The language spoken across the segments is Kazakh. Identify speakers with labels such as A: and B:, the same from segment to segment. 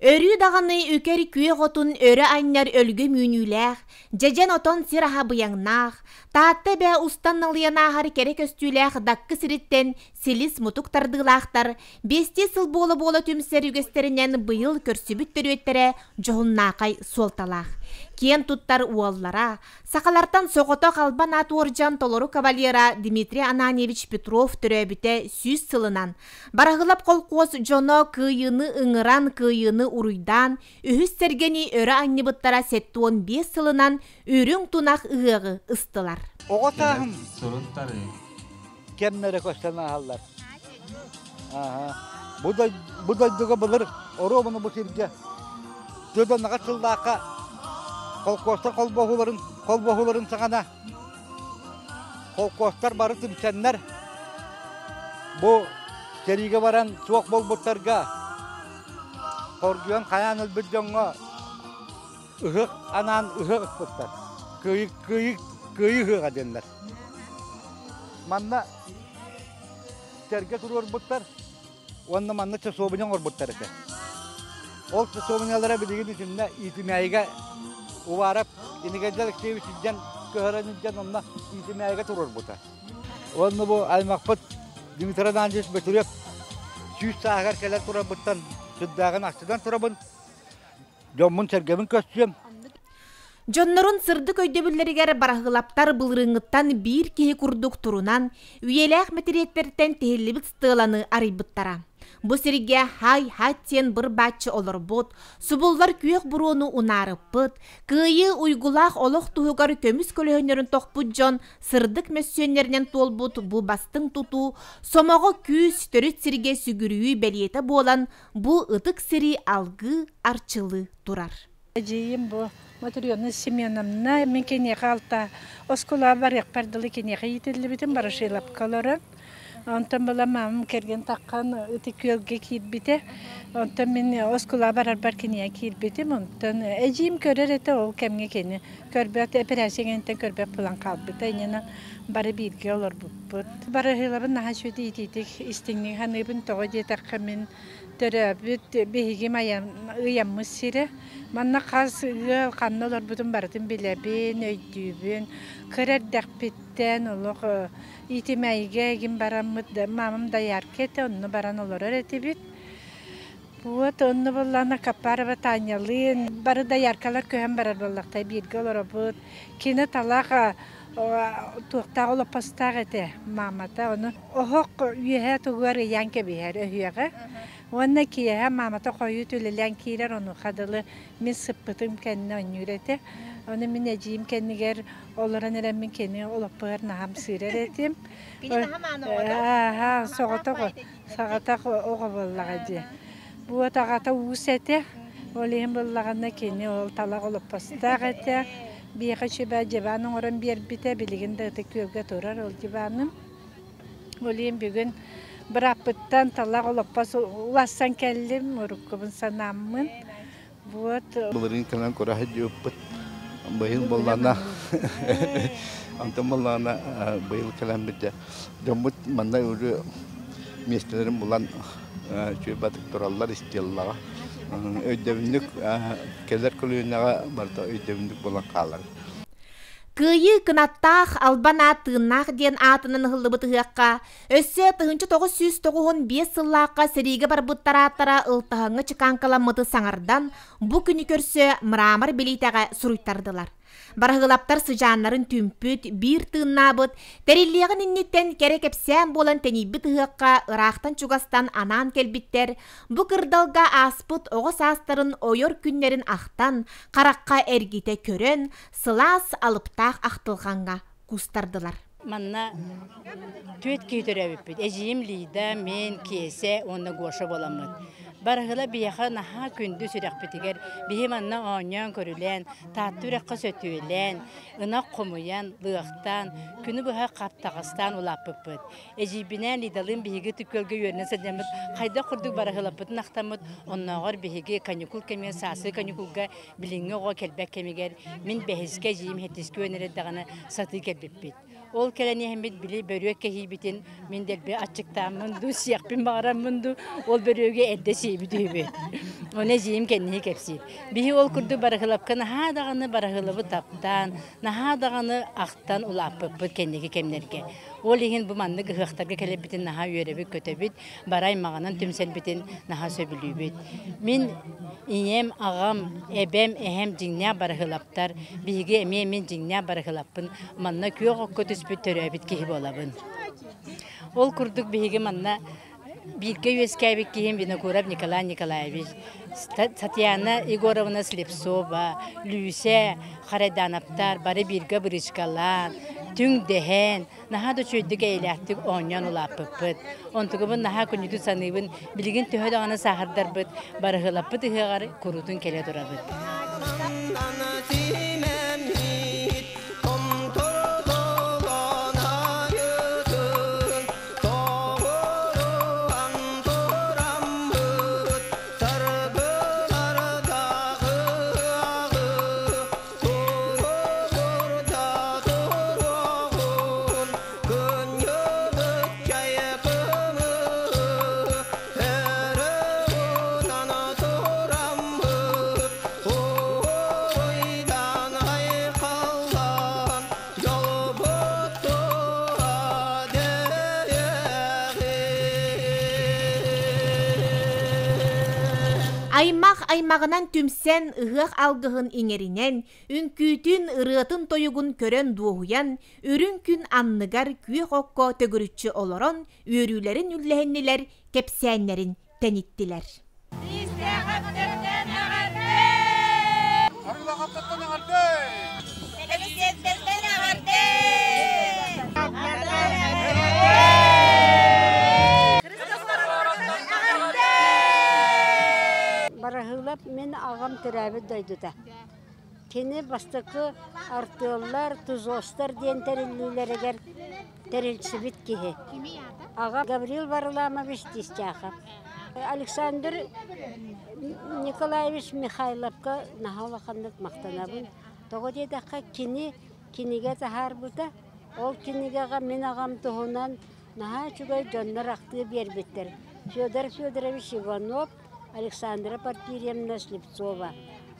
A: Örü dağını öker küye otun örü anlar ölgü müynüler, jejen oton siraha bıyangnar, taatta bä ustan alıyan ahar kerek östüler dakkı siritten silis mutuk tardığılaqtar, 5 sıl bola tümser ügesterinden bıyıl körsübüt törüettere johunnaqay soltalaq. Kien tuttar uollara, sakalartan soğoto kalban at orjan toloru kavalyera Dmitri Ananievich Petrov töröbüte 100 sılınan, barahılap kolkoz jono kıyını ıngıran kıyını uruydan, ühüs sergeni örü annibıttara settuon 5 sılınan ürün tunak ığığı ıstılar.
B: Oğutağım. Kemmere koştana hallar. Bu da duga bulur. Oru bunu bu sirge. Dödön nağa çıldaqa. Kolkoşta kolbohuların sağana. Kolkoştar barı tümsenler. Bu serige varan soğuk bol butlarga. Korguyan kayan ölbüdjonga. Ihık anan ıhık butlar. Kıyı hığa denler. Manna serge turur butlar. Onda manna çasobunyan or butlar ise. Ol çasobunyalara bilgin içinde itimayga uvarap inigecelik sevişinden köhörenizden onunla itimayga turur butlar. Onda bu almakpıt Dmitri Ananievich Petrov 100 sağır keler turur buttan süddağın açıdan turabın. Jomun sergemin köstüyüm.
A: Jonnorun sırdı köydöbülleriger barahılaptar bılırıngıttan bir kehi kurduk turunan, üyelek meteriyetlerden tehillibit stığlanı arıybıttara. Bu serige hay hatyen bir batçı olur bot, subullar kүйek burunu unarıp bıt, kıyı uygulaq oloq tuhugar kömüs kölöhönlerin toqput jon, sırdık mösyönlerinden tolbut bu bastın tutu, somoğu küs törüt serige sügürüyü beliyete bolan bu ıtık seri algı arçılı durar.
C: Acıyım bu. Материальная семьяна, мен кене қалта, оскола барық пардылы кене қийтілі бітім барышылап қалары. Онтан бала мамым керген таққан үті көлге кейт біте. Онтан мен оскола бар кене кейт бітім. Онтан әжейім көрер еті ол кәмге кене. Көрбәт операциягентен көрбәт бұлан қалып біті. Енена бары бірге олар бұд. Барышылабын наға шөді ететік істіңнен ханыбын тоғы детаққа мен төрәбіт бейгім ұямыз сірі. Манна қаз қаннолар бұдың бардың біләбін, өйдүйбін, көрер дәқпеттен олық итімәйге егін барамыды, мамым даяр кеті, онны баран олар өреті біт. Бұд, онны болланы қапары ба танялын, бары даяркалар көйен барар боллақтай бірге олар бұд. Кені талаға туқтағы олы постақ әті мамата, оны оғық үйе тұғыр янке бейер өйеға. Онна кие мамата қойы төлелен кейлер оны қадылы мен сыппытым кәніне оны үйреті. Оны мен әжейім кәнігер оларан әрен мен кәні олаппығар нағам сүйрер етім. Сағатақ оға боллаға де. Бұл тағата уыс әті. Олейін боллағына кәні ол талақ олаппастақ әті. Бейқі шөбә жебаның орын бер біте білігінде ұты көлге тұрар ол жебаным. Олейін бүгін bir apıttan talak olappas ulasan kellim urukubun sanamın.
B: Bunların kalan korahı joput bayıl bollana. Antam bollana bayıl kalan bitte. Jomut manda uru miestelerim bulan şu batık torallar istiyorlar. Ödevindük keler kulüğüne barda ödevindük bulan kalır.
A: Kıyı kınattaq albana tığnaq diyen atının hıllı bıtıhıqqa, össe tığınçı 995 sıllıqqa serige bar bıttara ıltahыңı çıkan kalamıdı sanardan bu günü körse mıramar beliytağa suruytardılar. Barahılaptar sıcanların tümpüt bir tığınna bıt, terilliğin innitten kerek epsen bolan tenibbi tığıqqa ıraqtan çugastan anan kelbitter, bu kırdalga aspıt oğuz astarın oyor günlerin ahtan, qaraqqa ergite körön, sılas alıptaq aqtılğanға kustardılar.
D: Manna tüet kiytörəbipit. Ejiyim lida men kese onda goşa bolamıd. Barıhıla biyaxa naha kündü sürək bitiger. Bihi manna onyan körülen, tatlı ürəqqa sötülen, ınaq qomuyan, lığıqtan, günü buha qaptağıstan ulapıpıd. Ejibinən lidalın bihigi tükölge yörünə səcəmid. Qayda qurduk barıhılapıdın aqtamıd. Onnağır bihigi kanikul kemigen, sası kanikulga bilingi oğa kelbək kemiger. Min behizke jiyim hetiski öneredağını satı kelbipit. Ol keleni hemmet bili börüye kehibitin min delbe açıktan mundu, siyah bin mağaran mundu, ol börüye eddesi кейбидүбүт. Оны жиим кенни кепсир. Бихи ол курду барахылапка наха даганы барахылыбы таптан, наха даганы ақтан улаппыппыт кеннеги кемнерге. Ол иһин бу манны гыхтарга келебитин наха үйребит көтөбүт, барай маганан түмселбитин наха сөбүлүбүт. Мин ием агам эбем эхем жиңня барахылаптар, биги эме мен жиңня барахылаппын, манна күйөк көтүспүт төрөбүт киһи болабын. Ол курдук биги манна Бирке Юэскайбек кием Винокуров Николай Николаевич, Татьяна Егоровна Слепцова, Люся Хараданаптар, бары бирге биришкалан, түң дехен, наха да чөйдік әйләқтік оңян улаппыппыт. Онтығыбын наха күнігді саныбын білген төхеді аны сағырдар бұд, барығылаппыт ұғығар күрудың келе тұрабыд.
A: Аймағынан түмсен ығық алғығын еңерінен, үнкүйтін ырытын тойығын көрен дуғуян, үрін күн анныгар күйі қоққа төгірітші олырын, өрілерін үлләхіннелер, кепсәнлерін тәниттілер.
E: Барахылап мен ағам түрәбі дойдуда. Кені бастықы артылар, тузостар ден тәрілілерігер тәрілші бит кеге. Аға Гаврил Варламович Дистяхов. Александр Николаевич Михайловка нахалақандық мақтанабын. Тоғы дедаққа кенеге тахар бұда. Ол кенегеға мен ағам тұғынан наға чүгай жоннар ақтығы бербеттер. Федор Федорович Иванов, Александра Порфирьевна Слепцова.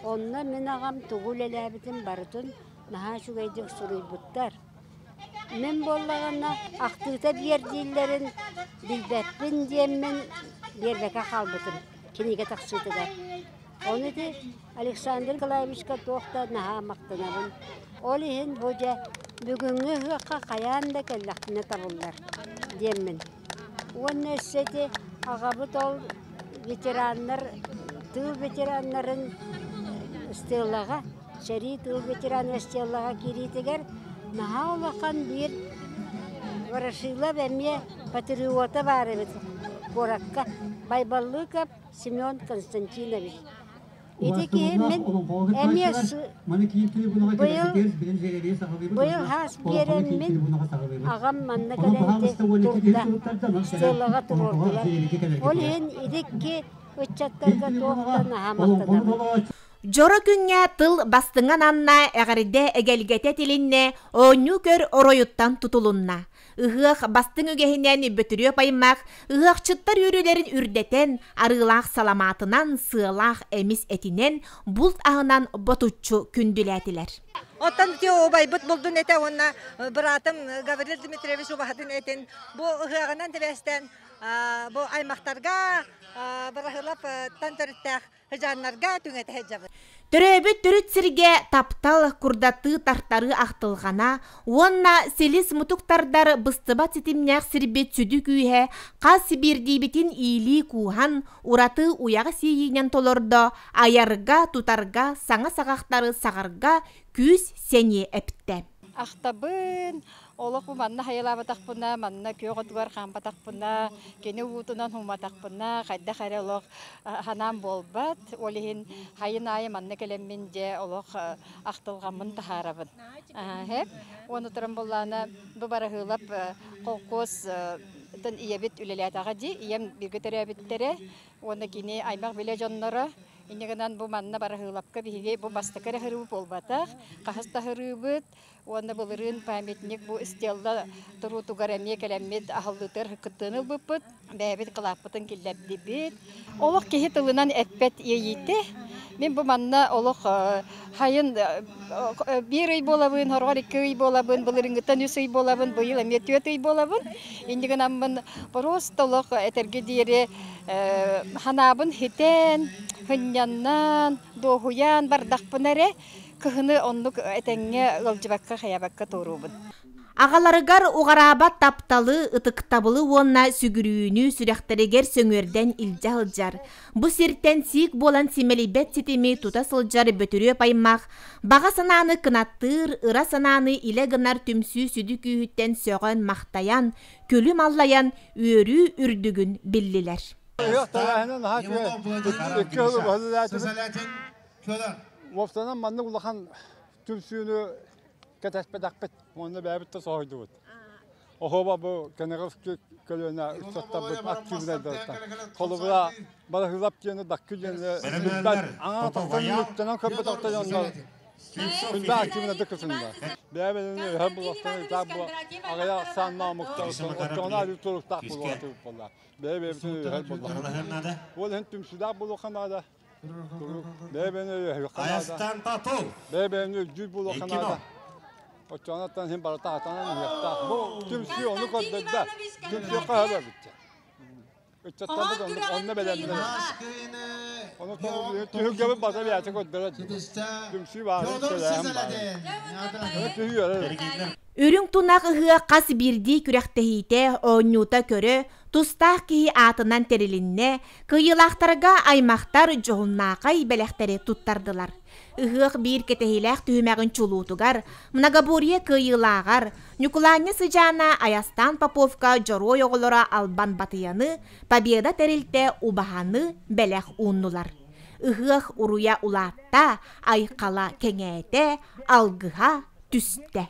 E: Онна мен ағам тұғыл әләбітін барытын наға шүгайдық сұрый бұттар. Мен болағына ақтығыта бердейлерін білбәппін деймін бербәка қалбытын. Кенеге тақсытыда. Оны де Александр Николаевичка тоқта наға мақтанабын. Ол ехін бұжа бүгінгі ғыққа қаян да кәлләқтіне табылдар деймін. Оны өссеті ағабыт ол ветерандар, тыл ветераннарын стеллаға, шәри тыл ветераны стеллаға керейтігер, наға олақан бір варашилап әме патриота бары бет, Боракка, Байбаллыков Семен Константинович. Итеки мен әме бұйыл хас берен мен ағам манна кәләнде тұрда стеллаға тұрордылар. Ол ең идекке өтчаттарға тоқтан ағамақтанабын.
A: Жоро күнге тыл бастыңан анна әғірде әгелгете тілінне оңу көр оройуттан тұтылынна. Үғық бастың үгехінен бөтірі паймақ, үғықчыттар үрілерін үрдетен, арылақ саламатынан сığылақ әміс әтінен бұлт ағынан ботучу күнділәтілер.
F: Оттан те обай бұт бұлдың әті онна бұратым Гаврил Дмитриевич обағатын әтін бұл үғығынан тәбәстен бұл аймақтарға бірағылап тантөріттәқ жанларға түңеті әджабы.
A: Төрөбүт түрүтсирге таптал курдаты тартары ақтылғана, онна селис мутуктардар быстыба титимнях сирбет сүдү күйе, қас бирдибитин ийли кухан, ураты уяғы сейінен толордо, аярга, тутарга, саңа сағақтары сағарга, күз сене әпті.
G: Ақтабын, олық бұл манна хайылабы тақпына, манна күйоғытуар қамба тақпына, кені ұтынан хума тақпына, қайда қайры олық ханам болбат, олығын хайын айы манна келеммен де олық ақтылғамын тахарабын. Оны тұрын болғаны бұл бары ғылап қолқос тын иебет үлелетаға де, ием біргі тәрәбеттері, оны кені аймақ біле жонлары, Инегенан бу манна бара хылапка биге бу бастакара хырып болбатах, кахаста хырыбыт, онда булырын памятник бу стелда туру тугараме келемет ахылдытыр кыттыныл быппыт, бәбит кылаппытын килләбдибит. Олох кеһи тылынан эппет ийите. Мен бу манна олох хайын бир ай болабын, хоргор 2 ай болабын, булырынгыттан 3 ай болабын, быйыл эмет 4 ай болабын. Индигенан мен просто олох этерге дире ханабын хитен хынняннан дохуян бардакпынере кыһыны оннук этеңге ылжыбакка хаябакка турубун.
A: Ағаларыгар уғарабат тапталы ытыктабылы онна сүгірүүнү сүрәхтерегер сөңөрден илжа-ылжар. Бу сирттен сик болан симелибет ситими тута сылжар бөтүрө паймақ. Баға сананы кынаттыр, ыра сананы иле гынар түмсү сүдү күйүттен сөғөн мақтаян, көлүм аллаян өрү үрдүгүн биллилер.
B: Вофтанан манны улахан түмсүүнү катаспедакпет, онда бәбитте сойдуут. Охоба бу Кенеровский көлөна үстаттабыт активнайдырта. Колубура барахылап кені даккүлені билбәт аңа тақтан үттенен көпі тақтан онда күнді активнайды кысында. Бәбетini her bulaktan ita bu ağaya sanma muhtar ona bir turuktak bulaktık bolla. Bәbetini her bulaktan. Ol hen tümsüda bulakanda. Bәbetini yukarıda. Bәbetini cüz bulakanda. O çanattan hem barata atanan yakta. Bu tümsü onu kodda. Tümsü kahve bitti. Uçattamız onu bedenler. Onu tühü gibi basa bir açık kodda. Tümsü var.
A: Өрүң тунақ ыһыа қас бирди күрәхтәһите ооннута көрө, тустақ киһи атынан терилинне, кыйылақтарға аймақтар жоғыннақай бәләхтәре туттардылар. Ыһыақ бир кетәһиләх түһүмәғін чулуутугар, Многоборье кыйылағар, Нюкуланя сыжана Аястан Поповка жорой оғылыра албан батыяны, Победа терилте убаханы бәләх ууннулар. Ыһыақ уруя улатта, айқала кеңәйте, алгыха түсте.